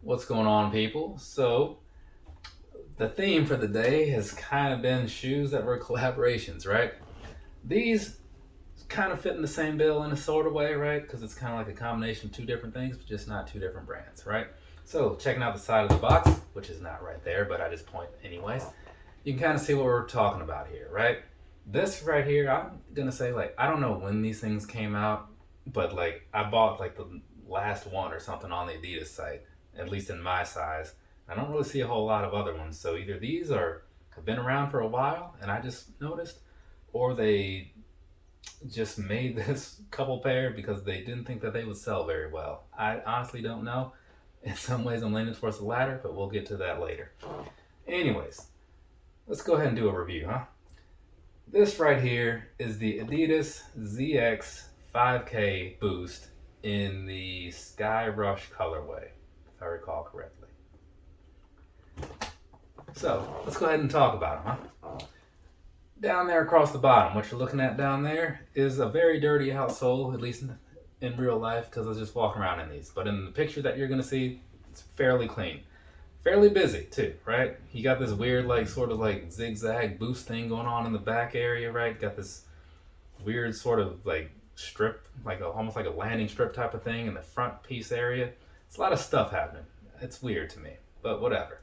What's going on, people? So, the theme for the day has kind of been shoes that were collaborations, right? These kind of fit in the same bill in a sort of way, right? Because it's kind of like a combination of two different things, but just not two different brands, right? So, checking out the side of the box, which is not right there, but I just point anyways, you can kind of see what we're talking about here, right? This right here, I'm gonna say, like, I don't know when these things came out, but like, I bought like the last one or something on the Adidas site, at least in my size. I don't really see a whole lot of other ones, so either these are have been around for a while and I just noticed, or they just made this couple pair because they didn't think that they would sell very well. I honestly don't know. In some ways, I'm leaning towards the latter, but we'll get to that later. Anyways, let's go ahead and do a review, huh? This right here is the Adidas ZX 5K Boost in the Sky Rush colorway, if I recall correctly. So let's go ahead and talk about them, huh? Down there across the bottom, what you're looking at down there is a very dirty outsole, at least in real life, because I was just walking around in these. But in the picture that you're gonna see, it's fairly clean. Fairly busy too, right? You got this weird, like, sort of like zigzag boost thing going on in the back area, right? Got this weird sort of like strip, like almost like a landing strip type of thing in the front piece area. It's a lot of stuff happening. It's weird to me, but whatever.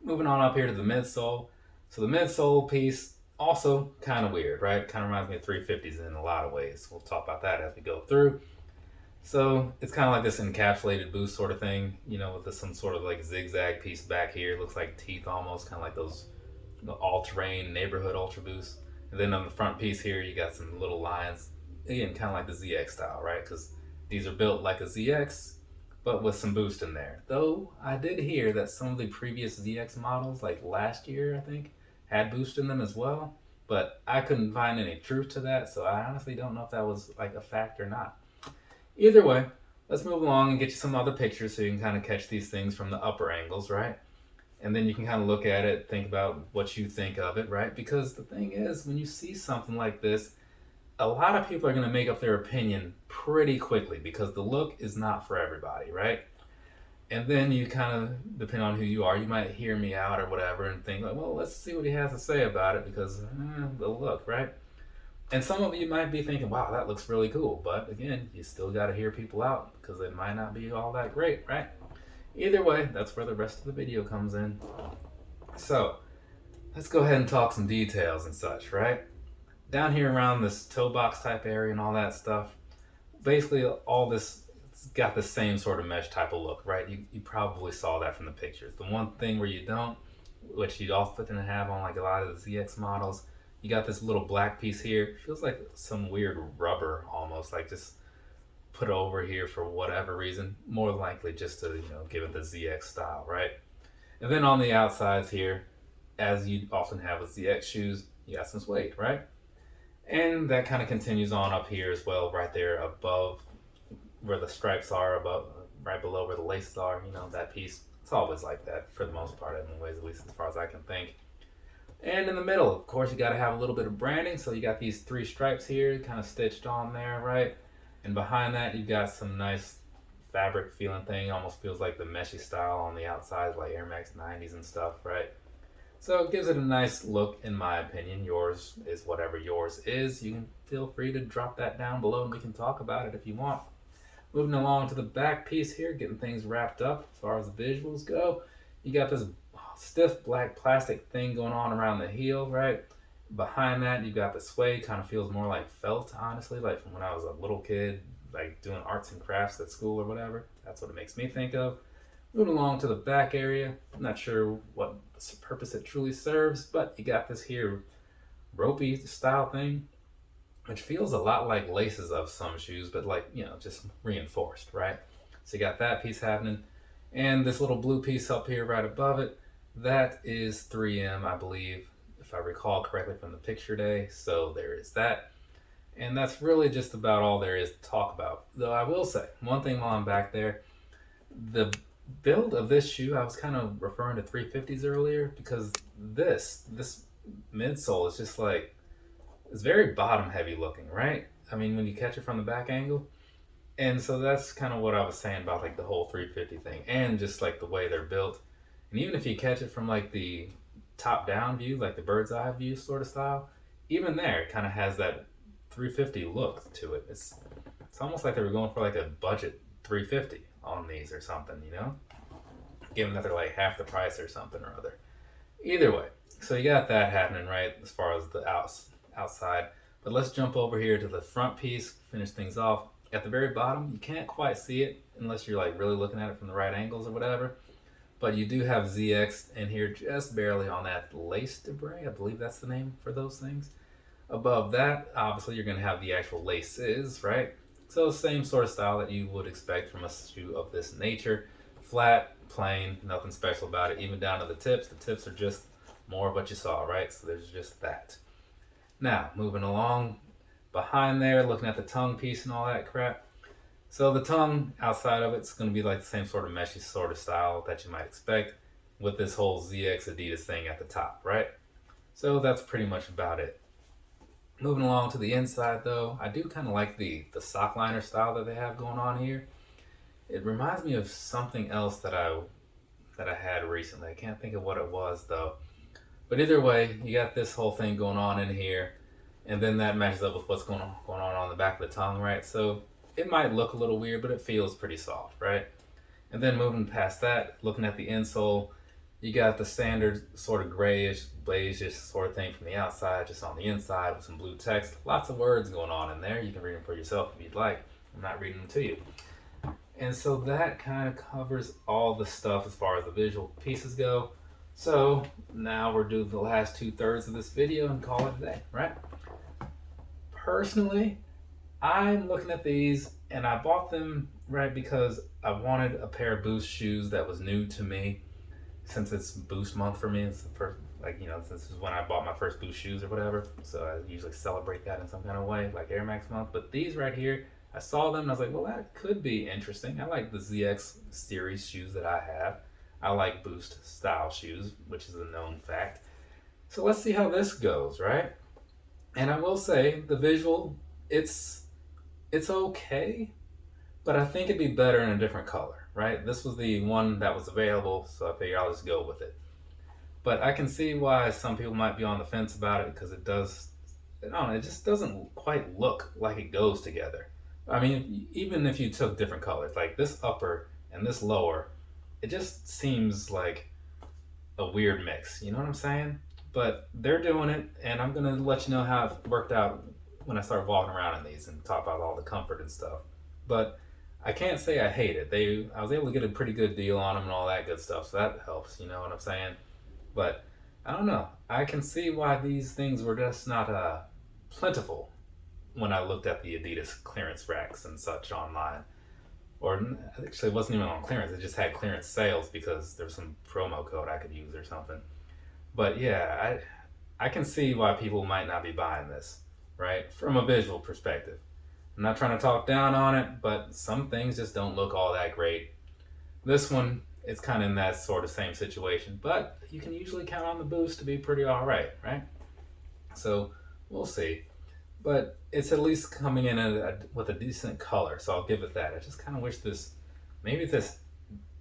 Moving on up here to the midsole. So the midsole piece also kind of weird, right? Kind of reminds me of 350s in a lot of ways. We'll talk about that as we go through. So it's kind of like this encapsulated boost sort of thing, with some sort of like zigzag piece back here. It looks like teeth almost, kind of like those all-terrain neighborhood Ultra Boost. And then on the front piece here, you got some little lines, again, kind of like the ZX style, right? Because these are built like a ZX, but with some boost in there. Though I did hear that some of the previous ZX models, like last year, I think, had boost in them as well. But I couldn't find any truth to that, so I honestly don't know if that was like a fact or not. Either way, let's move along and get you some other pictures so you can kind of catch these things from the upper angles, right? And then you can kind of look at it, think about what you think of it, right? Because the thing is, when you see something like this, a lot of people are going to make up their opinion pretty quickly because the look is not for everybody, right? And then you kind of, depending on who you are, you might hear me out or whatever and think, like, well, let's see what he has to say about it because the look, right? And some of you might be thinking, wow, that looks really cool. But again, you still got to hear people out because it might not be all that great, right? Either way, that's where the rest of the video comes in. So let's go ahead and talk some details and such, right? Down here around this toe box type area and all that stuff, basically all this, it's got the same sort of mesh type of look, right? You probably saw that from the pictures. The one thing where you don't, which you often have on like a lot of the ZX models, you got this little black piece here. It feels like some weird rubber almost, like just put over here for whatever reason. More likely just to, give it the ZX style, right? And then on the outsides here, as you often have with ZX shoes, you got some suede, right? And that kind of continues on up here as well, right there above where the stripes are, above, right below where the laces are, that piece. It's always like that for the most part, anyways, at least as far as I can think. And in the middle, of course, you got to have a little bit of branding. So you got these three stripes here kind of stitched on there, right? And behind that, you've got some nice fabric feeling thing. Almost feels like the meshy style on the outside, like Air Max 90s and stuff, right? So it gives it a nice look, in my opinion. Yours is whatever yours is. You can feel free to drop that down below and we can talk about it if you want. Moving along to the back piece here, getting things wrapped up as far as the visuals go. You got this stiff black plastic thing going on around the heel, right? Behind that, you've got the suede, kind of feels more like felt, honestly, like from when I was a little kid, like doing arts and crafts at school or whatever. That's what it makes me think of. Moving along to the back area, I'm not sure what purpose it truly serves, but you got this here ropey style thing, which feels a lot like laces of some shoes, but like, just reinforced, right? So you got that piece happening. And this little blue piece up here right above it, that is 3M, I believe, if I recall correctly from the picture day. So there is that. And that's really just about all there is to talk about. Though I will say, one thing while I'm back there, the build of this shoe, I was kind of referring to 350s earlier because this midsole is just like, it's very bottom heavy looking, right? I mean, when you catch it from the back angle, And so that's kind of what I was saying about like the whole 350 thing and just like the way they're built. And even if you catch it from like the top down view, like the bird's eye view sort of style, even there it kind of has that 350 look to it. It's almost like they were going for like a budget 350 on these or something, you know? Given that they're like half the price or something or other. Either way, so you got that happening right as far as the outside. But let's jump over here to the front piece, finish things off. At the very bottom, you can't quite see it unless you're like really looking at it from the right angles or whatever. But you do have ZX in here just barely on that lace debris. I believe that's the name for those things. Above that, obviously you're going to have the actual laces, right? So same sort of style that you would expect from a shoe of this nature. Flat, plain, nothing special about it, even down to the tips. The tips are just more of what you saw, right? So there's just that. Now, moving along behind there, looking at the tongue piece and all that crap. So the tongue outside of it's going to be like the same sort of meshy sort of style that you might expect with this whole ZX Adidas thing at the top, right? So that's pretty much about it. Moving along to the inside though, I do kind of like the sock liner style that they have going on here. It reminds me of something else that I had recently. I can't think of what it was though. But either way, you got this whole thing going on in here, and then that matches up with what's going on the back of the tongue, right? So it might look a little weird, but it feels pretty soft, right? And then moving past that, looking at the insole, you got the standard sort of grayish, beigeish sort of thing from the outside, just on the inside with some blue text. Lots of words going on in there. You can read them for yourself if you'd like. I'm not reading them to you. And so that kind of covers all the stuff as far as the visual pieces go. So now we're doing the last 2/3 of this video and call it a day, right? Personally, I'm looking at these and I bought them right because I wanted a pair of Boost shoes that was new to me since it's Boost month for me. It's the first, like, you know, this is when I bought my first Boost shoes or whatever. So I usually celebrate that in some kind of way, like Air Max month. But these right here, I saw them and I was like, well, that could be interesting. I like the ZX series shoes that I have. I like Boost style shoes, which is a known fact. So let's see how this goes, right? And I will say the visual, it's okay, but I think it'd be better in a different color, right? This was the one that was available, so I figured I'll just go with it. But I can see why some people might be on the fence about it because it does, I don't know, it just doesn't quite look like it goes together. I mean, even if you took different colors, like this upper and this lower, it just seems like a weird mix. You know what I'm saying? But they're doing it, and I'm gonna let you know how it worked out when I start walking around in these and talk about all the comfort and stuff. But I can't say I hate it. I was able to get a pretty good deal on them and all that good stuff, so that helps. You know what I'm saying? But I don't know. I can see why these things were just not plentiful when I looked at the Adidas clearance racks and such online. Or actually, it wasn't even on clearance. It just had clearance sales because there was some promo code I could use or something. But yeah, I can see why people might not be buying this, right? From a visual perspective. I'm not trying to talk down on it, but some things just don't look all that great. This one, it's kind of in that sort of same situation, but you can usually count on the Boost to be pretty all right? So we'll see. But it's at least coming in with a decent color, so I'll give it that. I just kind of wish maybe this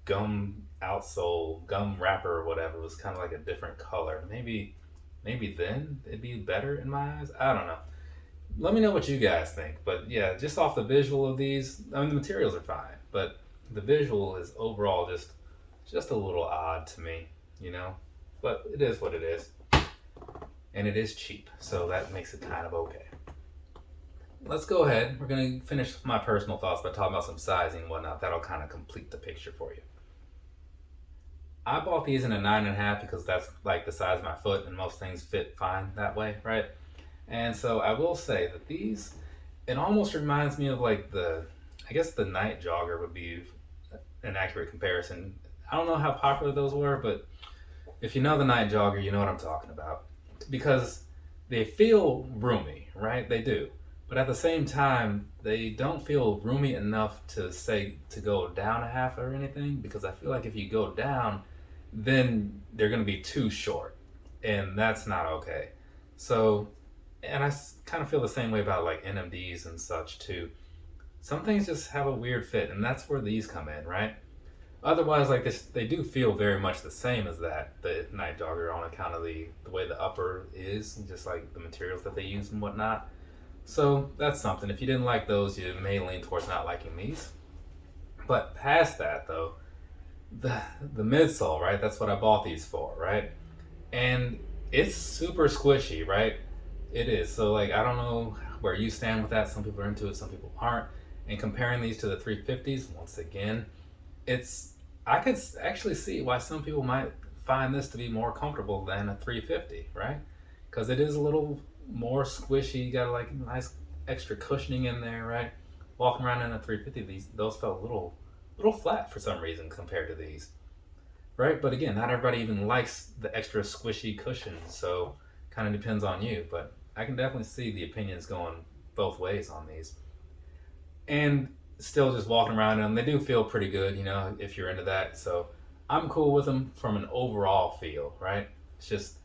gum outsole, gum wrapper or whatever was kind of like a different color. Maybe then it'd be better in my eyes. I don't know. Let me know what you guys think. But yeah, just off the visual of these, I mean the materials are fine, but the visual is overall just a little odd to me, you know. But it is what it is, and it is cheap, so that makes it kind of okay. Let's go ahead. We're going to finish my personal thoughts by talking about some sizing and whatnot. That'll kind of complete the picture for you. I bought these in a 9.5 because that's like the size of my foot and most things fit fine that way, right? And so I will say that these, it almost reminds me of like I guess the night jogger would be an accurate comparison. I don't know how popular those were, but if you know the night jogger, you know what I'm talking about. Because they feel roomy, right? They do. But at the same time, they don't feel roomy enough to go down a half or anything, because I feel like if you go down, then they're going to be too short, and that's not okay. So, and I kind of feel the same way about like NMDs and such too. some things just have a weird fit, and that's where these come in, right? Otherwise, like this, they do feel very much the same as the night jogger, on account of the way the upper is, and just like the materials that they use and whatnot. So that's something. If you didn't like those, you may lean towards not liking these. But past that, though, the midsole, right? That's what I bought these for, right? And it's super squishy, right? It is. So like, I don't know where you stand with that. Some people are into it, some people aren't. And comparing these to the 350s, once again, it's I could actually see why some people might find this to be more comfortable than a 350, right? Because it is a little more squishy. You got like nice extra cushioning in there, right? Walking around in a 350, those felt a little flat for some reason compared to these, right? But again, not everybody even likes the extra squishy cushion, so kind of depends on you. But I can definitely see the opinions going both ways on these. And still just walking around in them, they do feel pretty good, if you're into that. So I'm cool with them from an overall feel, right? It's just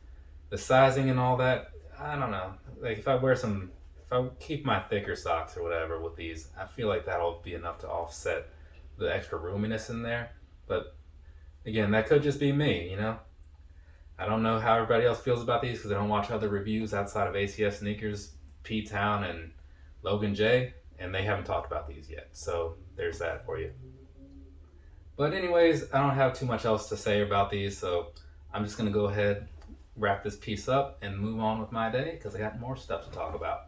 the sizing and all that. I don't know. Like if I keep my thicker socks or whatever with these, I feel like that'll be enough to offset the extra roominess in there. But again, that could just be me. I don't know how everybody else feels about these because I don't watch other reviews outside of ACS Sneakers, P-Town, and Logan J, and they haven't talked about these yet. So there's that for you. But anyways, I don't have too much else to say about these, so I'm just going to go ahead, wrap this piece up, and move on with my day because I got more stuff to talk about.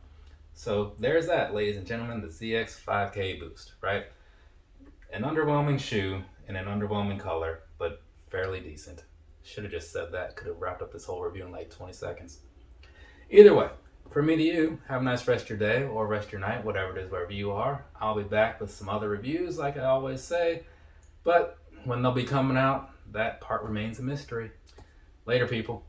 So there's that, ladies and gentlemen, the ZX 5K Boost, right? An underwhelming shoe in an underwhelming color, but fairly decent. Should have just said that. Could have wrapped up this whole review in like 20 seconds. Either way, from me to you, have a nice rest of your day or rest of your night, whatever it is, wherever you are. I'll be back with some other reviews, like I always say. But when they'll be coming out, that part remains a mystery. Later, people.